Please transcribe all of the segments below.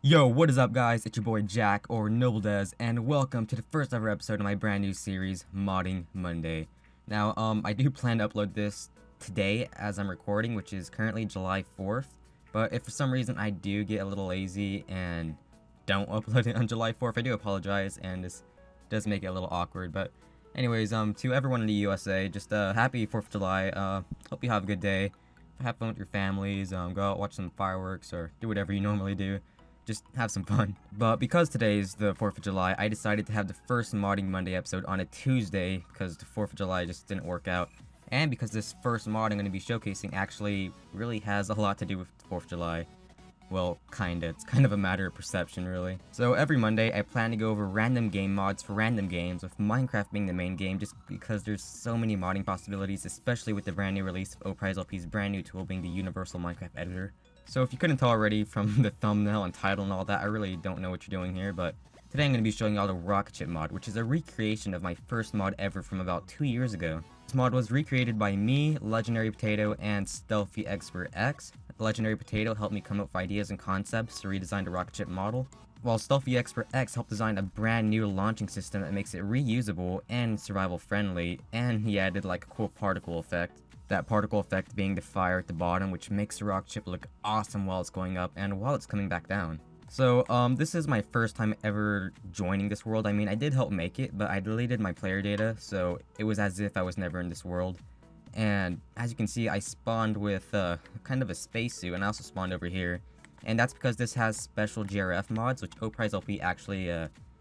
Yo, what is up guys? It's your boy Jack, or Nobledez, and welcome to the first ever episode of my brand new series, Modding Monday. Now, I do plan to upload this today as I'm recording, which is currently July 4th, but if for some reason I do get a little lazy and don't upload it on July 4th, I do apologize, and this does make it a little awkward, but anyways, to everyone in the USA, just, happy 4th of July, hope you have a good day, have fun with your families, go out, watch some fireworks, or do whatever you normally do. Just have some fun. But because today is the 4th of July, I decided to have the first Modding Monday episode on a Tuesday because the 4th of July just didn't work out. And because this first mod I'm going to be showcasing actually really has a lot to do with the 4th of July. Well, kinda. It's kind of a matter of perception, really. So every Monday, I plan to go over random game mods for random games, with Minecraft being the main game just because there's so many modding possibilities, especially with the brand new release of OPrizedLP's brand new tool being the Universal Minecraft Editor. So if you couldn't tell already from the thumbnail and title and all that, I really don't know what you're doing here, but today I'm going to be showing y'all the Rocketship mod, which is a recreation of my first mod ever from about 2 years ago. This mod was recreated by me, Legendary Potato, and Stealthy Expert X. Legendary Potato helped me come up with ideas and concepts to redesign the Rocketship model, while Stealthy Expert X helped design a brand new launching system that makes it reusable and survival friendly, and he added like a cool particle effect. That particle effect being the fire at the bottom, which makes the rocket ship look awesome while it's going up and while it's coming back down. So, this is my first time ever joining this world. I mean, I did help make it, but I deleted my player data, so it was as if I was never in this world. And as you can see, I spawned with kind of a spacesuit, and I also spawned over here. And that's because this has special GRF mods, which OPrizedLP actually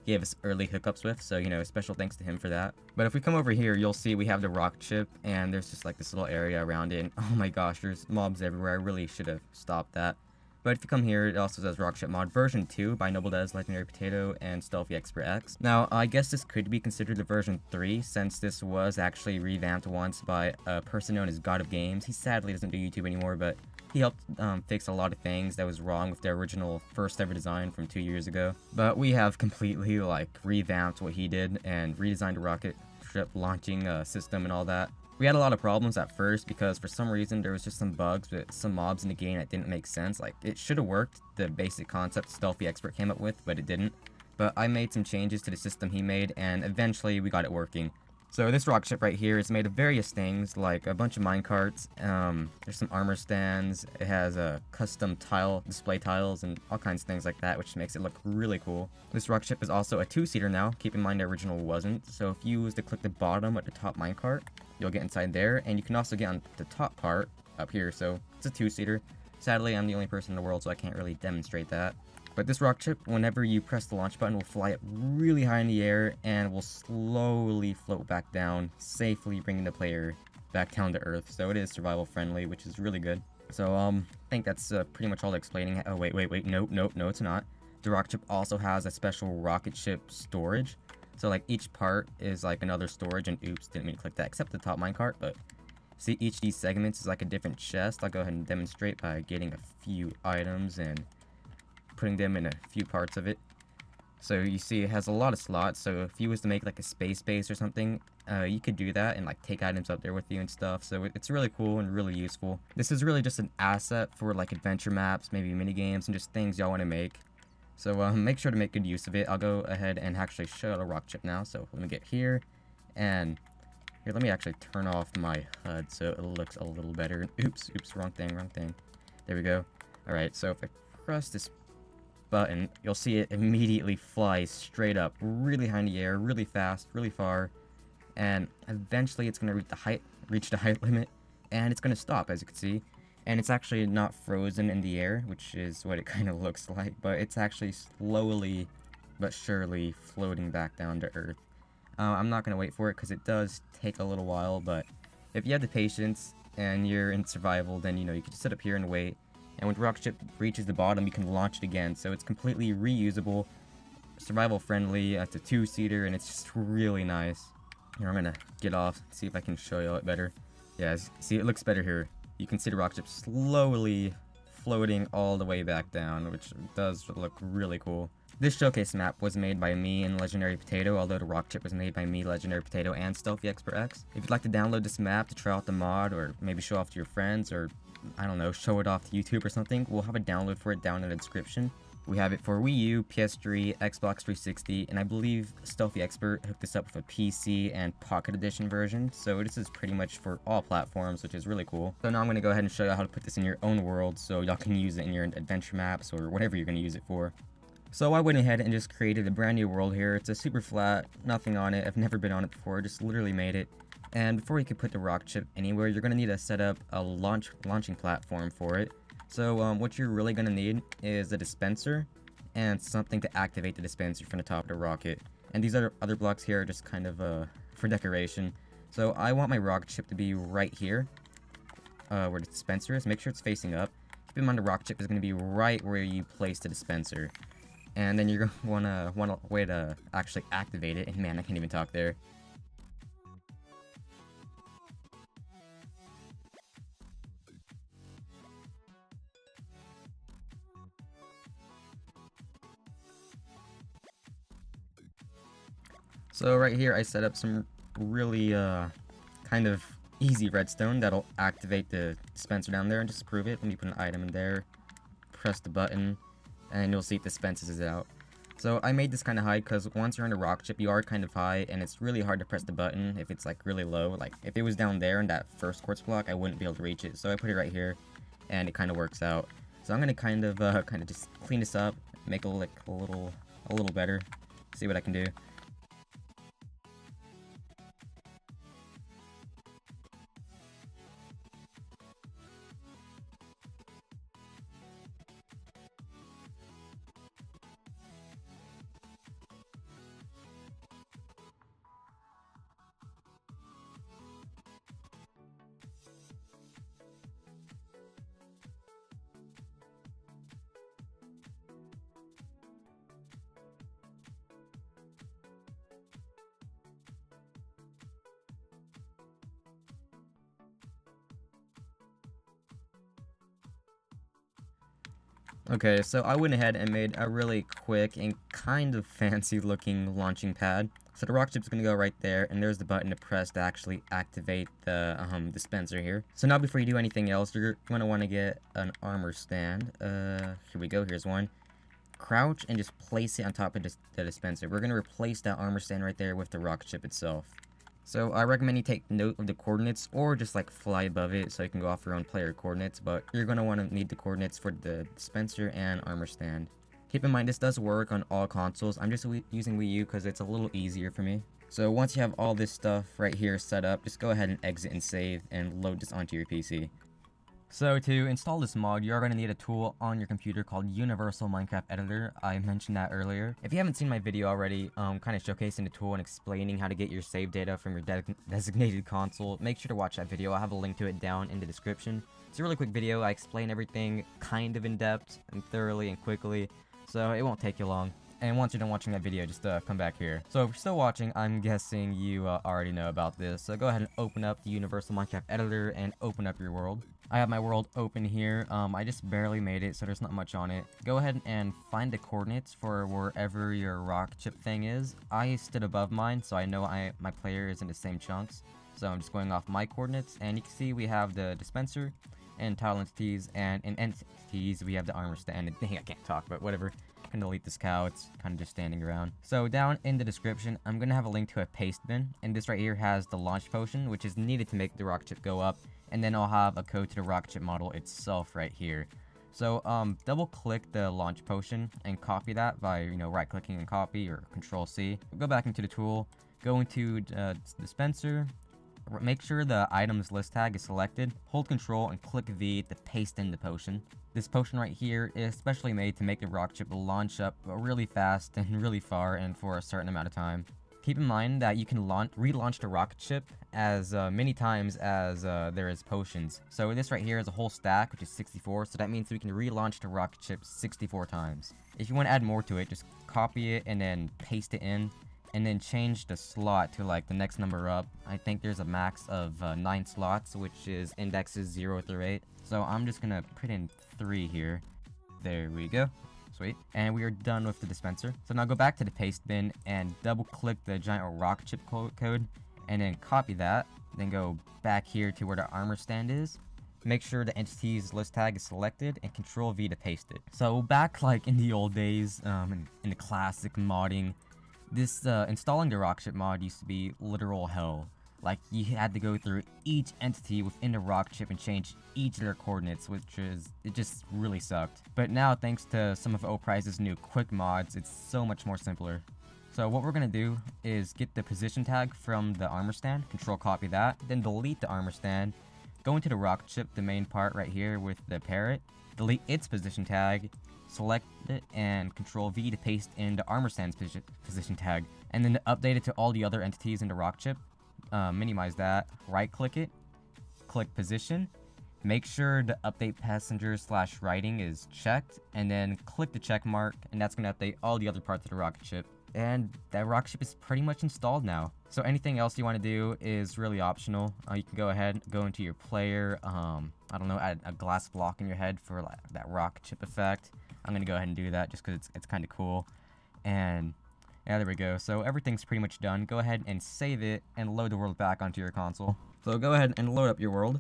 gave us early hookups with, so, you know, special thanks to him for that. But if we come over here, you'll see we have the rocket ship, and there's just like this little area around it, and oh my gosh, there's mobs everywhere. I really should have stopped that. But if you come here, it also says Rocketship mod version 2 by Nobledez, Legendary Potato, and Stealthy Expert X. Now, I guess this could be considered the version 3, since this was actually revamped once by a person known as God of Games. He sadly doesn't do YouTube anymore, but he helped fix a lot of things that was wrong with the original first ever design from 2 years ago. But we have completely, like, revamped what he did and redesigned a rocket ship launching system and all that. We had a lot of problems at first because for some reason there was just some bugs with some mobs in the game that didn't make sense. Like, it should have worked, the basic concept Stealthy Expert came up with, but it didn't. But I made some changes to the system he made, and eventually we got it working. So this rocket ship right here is made of various things, like a bunch of minecarts, there's some armor stands, it has a custom display tiles, and all kinds of things like that, which makes it look really cool. This rocket ship is also a 2-seater now, keep in mind the original wasn't, so if you was to click the bottom at the top minecart, you'll get inside there, and you can also get on the top part up here, so it's a 2-seater. Sadly, I'm the only person in the world, so I can't really demonstrate that. But this rocket ship, whenever you press the launch button, will fly up really high in the air and will slowly float back down, safely bringing the player back down to Earth. So it is survival friendly, which is really good. So, I think that's pretty much all the explaining. Oh, wait, no, it's not. The rocket ship also has a special rocket ship storage. So, like, each part is like another storage, and oops, didn't mean to click that, except the top minecart, but see, each of these segments is like a different chest. I'll go ahead and demonstrate by getting a few items and putting them in a few parts of it. So you see it has a lot of slots, so if you was to make like a space base or something, you could do that and like take items up there with you and stuff, so it's really cool and really useful. This is really just an asset for like adventure maps, maybe mini games, and just things y'all want to make. So make sure to make good use of it. I'll go ahead and actually show the rocket ship now, so let me get here, and here, let me actually turn off my HUD so it looks a little better. Oops, wrong thing. There we go. Alright, so if I press this button, you'll see it immediately flies straight up, really high in the air, really fast, really far, and eventually it's going to reach the height limit, and it's going to stop, as you can see. And it's actually not frozen in the air, which is what it kind of looks like, but it's actually slowly but surely floating back down to Earth. I'm not going to wait for it because it does take a little while, but if you have the patience and you're in survival, then, you know, you can just sit up here and wait. And when the rocket ship reaches the bottom, you can launch it again. So it's completely reusable, survival friendly, it's a 2-seater, and it's just really nice. Here, I'm gonna get off, see if I can show you it better. Yeah, see, it looks better here. You can see the rocket ship slowly floating all the way back down, which does look really cool. This showcase map was made by me and Legendary Potato, although the rocket ship was made by me, Legendary Potato, and Stealthy Expert X. If you'd like to download this map to try out the mod, or maybe show off to your friends, or I don't know, show it off to YouTube or something, we'll have a download for it down in the description. We have it for Wii U, PS3, Xbox 360, and I believe Stealthy Expert hooked this up with a PC and Pocket Edition version, so this is pretty much for all platforms, which is really cool. So now I'm going to go ahead and show you how to put this in your own world, so y'all can use it in your adventure maps or whatever you're going to use it for. So I went ahead and just created a brand new world here. It's a super flat, nothing on it, I've never been on it before, just literally made it. And before you can put the Rocketship anywhere, you're going to need to set up a launching platform for it. So what you're really going to need is a dispenser and something to activate the dispenser from the top of the rocket. And these other blocks here are just kind of for decoration. So I want my Rocketship to be right here, where the dispenser is. Make sure it's facing up. Keep in mind the Rocketship is going to be right where you place the dispenser. And then you're going to want a way to actually activate it. And man, I can't even talk there. So right here I set up some really kind of easy redstone that'll activate the dispenser down there, and just prove it. Let me put an item in there, press the button, and you'll see it dispenses it out. So I made this kind of high because once you're on the Rocketship you are kind of high and it's really hard to press the button if it's like really low. Like if it was down there in that first quartz block I wouldn't be able to reach it, so I put it right here and it kind of works out. So I'm gonna kind of just clean this up, make it look a little better, see what I can do. Okay, so I went ahead and made a really quick and kind of fancy looking launching pad. So the Rocketship's gonna go right there, and there's the button to press to actually activate the dispenser here. So now before you do anything else, you're gonna want to get an armor stand. Here we go, here's one. Crouch and just place it on top of the dispenser. We're gonna replace that armor stand right there with the Rocketship itself. So I recommend you take note of the coordinates or just like fly above it so you can go off your own player coordinates, but you're going to want to need the coordinates for the dispenser and armor stand. Keep in mind this does work on all consoles. I'm just using Wii U because it's a little easier for me. So once you have all this stuff right here set up, just go ahead and exit and save and load this onto your PC. So to install this mod, you're going to need a tool on your computer called Universal Minecraft Editor. I mentioned that earlier. If you haven't seen my video already, kind of showcasing the tool and explaining how to get your save data from your designated console, make sure to watch that video. I'll have a link to it down in the description. It's a really quick video. I explain everything kind of in depth and thoroughly and quickly, so it won't take you long. And once you're done watching that video, just come back here. So if you're still watching, I'm guessing you already know about this. So go ahead and open up the Universal Minecraft Editor and open up your world. I have my world open here. I just barely made it, so there's not much on it. Go ahead and find the coordinates for wherever your Rocketship thing is. I stood above mine, so I know my player is in the same chunks. So I'm just going off my coordinates, and you can see we have the dispenser and tile entities, and in entities we have the armor stand. Dang, I can't talk, but whatever. I can delete this cow, it's kind of just standing around. So down in the description, I'm going to have a link to a paste bin, and this right here has the launch potion, which is needed to make the Rocketship go up, and then I'll have a code to the Rocketship model itself right here. So double click the launch potion and copy that by right clicking and copy or Control C. Go back into the tool, go into dispenser, make sure the items list tag is selected, hold Control and click V to paste in the potion. This potion right here is specially made to make the Rocketship launch up really fast and really far and for a certain amount of time. Keep in mind that you can relaunch the Rocketship as many times as there is potions. So this right here is a whole stack, which is 64, so that means we can relaunch the Rocketship 64 times. If you want to add more to it, just copy it and then paste it in, and then change the slot to like the next number up. I think there's a max of 9 slots, which is indexes 0 through 8. So I'm just gonna put in 3 here. There we go. Sweet. And we are done with the dispenser. So now go back to the paste bin and double click the giant Rocketship code and then copy that. Then go back here to where the armor stand is make sure the entities list tag is selected, and Control V to paste it. So back like in the old days, in the classic modding, this installing the Rocketship mod used to be literal hell. Like, you had to go through each entity within the Rocketship and change each of their coordinates, it just really sucked. But now, thanks to some of Oprize's new quick mods, it's so much more simpler. So what we're gonna do is get the position tag from the armor stand, Control copy that, then delete the armor stand, go into the Rocketship, the main part right here with the parrot, delete its position tag, select it, and Control V to paste in the armor stand's position tag, and then to update it to all the other entities in the Rocketship. Minimize that, right click it, click position, make sure the update passenger / writing is checked, and then click the check mark, and that's going to update all the other parts of the Rocketship. And that Rocketship is pretty much installed now. So anything else you want to do is really optional. You can go ahead, go into your player, I don't know, add a glass block in your head for like, that Rocketship effect. I'm going to go ahead and do that just because it's kind of cool. And yeah, there we go. So everything's pretty much done. Go ahead and save it and load the world back onto your console. So go ahead and load up your world.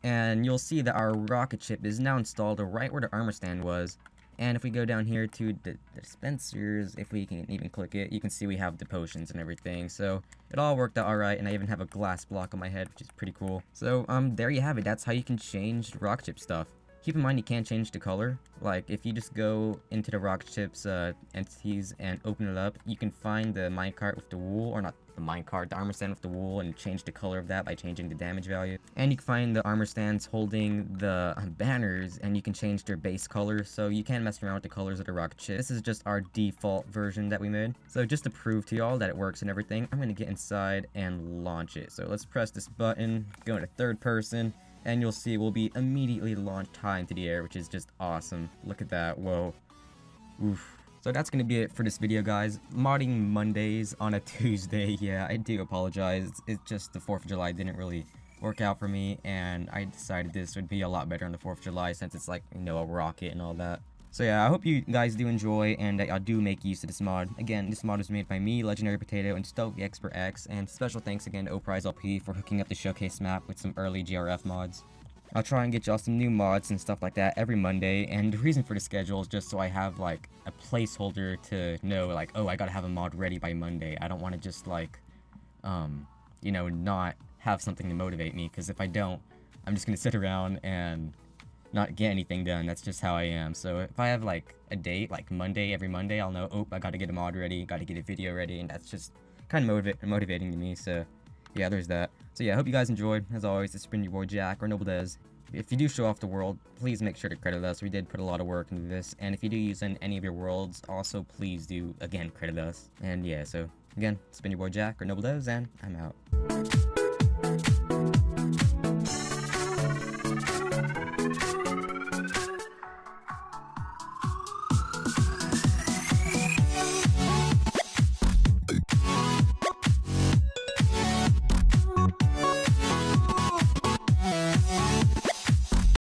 And you'll see that our Rocketship is now installed right where the armor stand was. And if we go down here to the dispensers, if we can even click it, you can see we have the potions and everything. So it all worked out alright, and I even have a glass block on my head, which is pretty cool. So there you have it. That's how you can change Rocketship stuff. Keep in mind you can't change the color. Like, if you just go into the Rocketship's entities and open it up, you can find the minecart with the wool, or not the minecart, the armor stand with the wool, and change the color of that by changing the damage value. And you can find the armor stands holding the banners, and you can change their base color, so you can mess around with the colors of the Rocketship. This is just our default version that we made. So just to prove to y'all that it works and everything, I'm gonna get inside and launch it. So let's press this button, go into third person, and you'll see we'll be immediately launched high into the air, which is just awesome. Look at that, whoa. Oof. So that's gonna be it for this video, guys. Modding Mondays on a Tuesday, yeah, I do apologize. It's just the 4th of July didn't really work out for me, and I decided this would be a lot better on the 4th of July since it's like, you know, a rocket and all that. So yeah, I hope you guys do enjoy, and that y'all do make use of this mod. Again, this mod was made by me, Legendary Potato, and Stoke the Expert X, and special thanks again to Oprize LP for hooking up the showcase map with some early GRF mods. I'll try and get y'all some new mods and stuff like that every Monday, and the reason for the schedule is just so I have like a placeholder to know like, oh, I gotta have a mod ready by Monday. I don't want to just like, you know, not have something to motivate me, because if I don't, I'm just gonna sit around and not get anything done. That's just how I am. So if I have like a date, like Monday, every Monday, I'll know, oh, I gotta get a mod ready, gotta get a video ready, and that's just kind of motivating to me. So yeah, there's that. So yeah, I hope you guys enjoyed. As always, this has been your boy Jack, or Nobledez. If you do show off the world, please make sure to credit us. We did put a lot of work into this, and if you do use any of your worlds, also please do, again, credit us. And yeah, so again, it's been your boy Jack, or Nobledez, and I'm out.